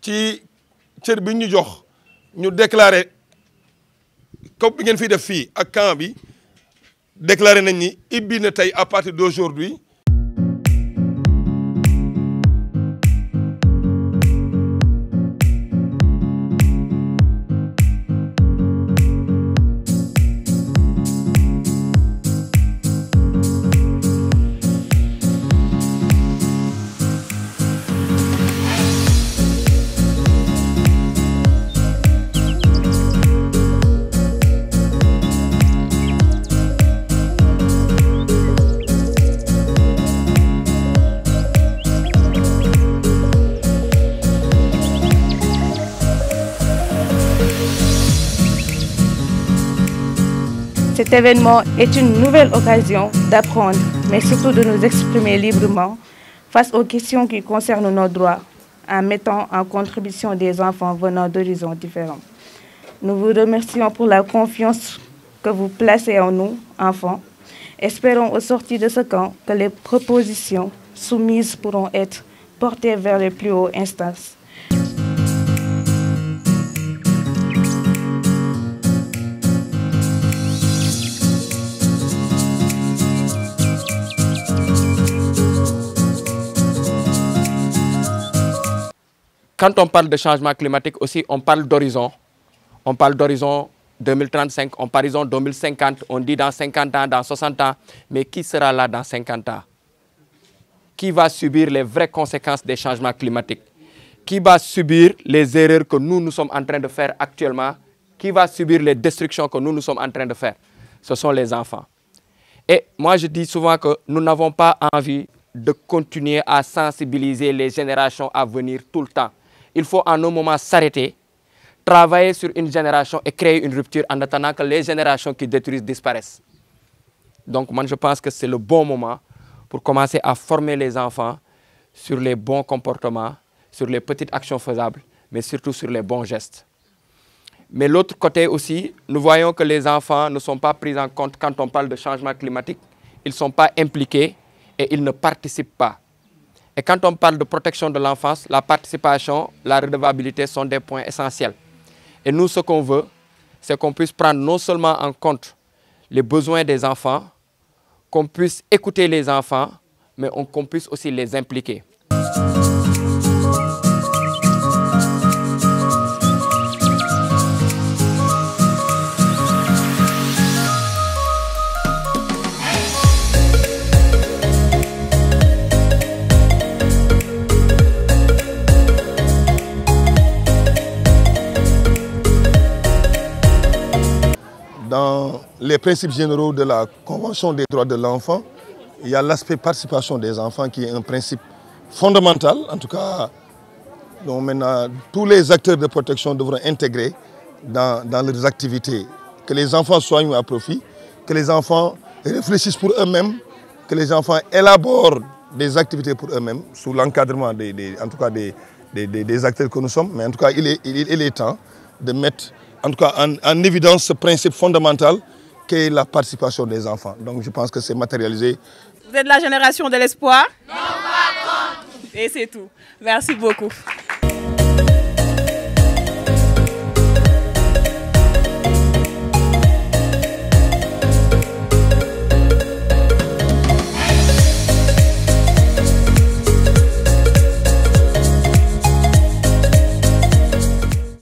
ci cër bi ñu jox ñu déclaré comme bi ngeen fi def fii ak camp bi déclaré nañ ni ibbi na tey à partir d'aujourd'hui. Cet événement est une nouvelle occasion d'apprendre, mais surtout de nous exprimer librement face aux questions qui concernent nos droits, en mettant en contribution des enfants venant d'horizons différents. Nous vous remercions pour la confiance que vous placez en nous, enfants. Espérons au sortir de ce camp que les propositions soumises pourront être portées vers les plus hautes instances. Quand on parle de changement climatique aussi, on parle d'horizon. On parle d'horizon 2035, on parle d'horizon 2050, on dit dans 50 ans, dans 60 ans. Mais qui sera là dans 50 ans? Qui va subir les vraies conséquences des changements climatiques? Qui va subir les erreurs que nous sommes en train de faire actuellement? Qui va subir les destructions que nous sommes en train de faire? Ce sont les enfants. Et moi, je dis souvent que nous n'avons pas envie de continuer à sensibiliser les générations à venir tout le temps. Il faut en un moment s'arrêter, travailler sur une génération et créer une rupture en attendant que les générations qui détruisent disparaissent. Donc moi, je pense que c'est le bon moment pour commencer à former les enfants sur les bons comportements, sur les petites actions faisables, mais surtout sur les bons gestes. Mais l'autre côté aussi, nous voyons que les enfants ne sont pas pris en compte quand on parle de changement climatique. Ils ne sont pas impliqués et ils ne participent pas. Et quand on parle de protection de l'enfance, la participation, la redevabilité sont des points essentiels. Et nous, ce qu'on veut, c'est qu'on puisse prendre non seulement en compte les besoins des enfants, qu'on puisse écouter les enfants, mais qu'on puisse aussi les impliquer. Dans les principes généraux de la Convention des droits de l'enfant, il y a l'aspect participation des enfants qui est un principe fondamental. En tout cas, donc maintenant, tous les acteurs de protection devront intégrer dans leurs activités. Que les enfants soient mis à profit, que les enfants réfléchissent pour eux-mêmes, que les enfants élaborent des activités pour eux-mêmes, sous l'encadrement des acteurs que nous sommes. Mais en tout cas, il est temps de mettre en tout cas en évidence ce principe fondamental qu'est la participation des enfants. Donc je pense que c'est matérialisé. Vous êtes la génération de l'espoir? Non, pas contre. Et c'est tout. Merci beaucoup.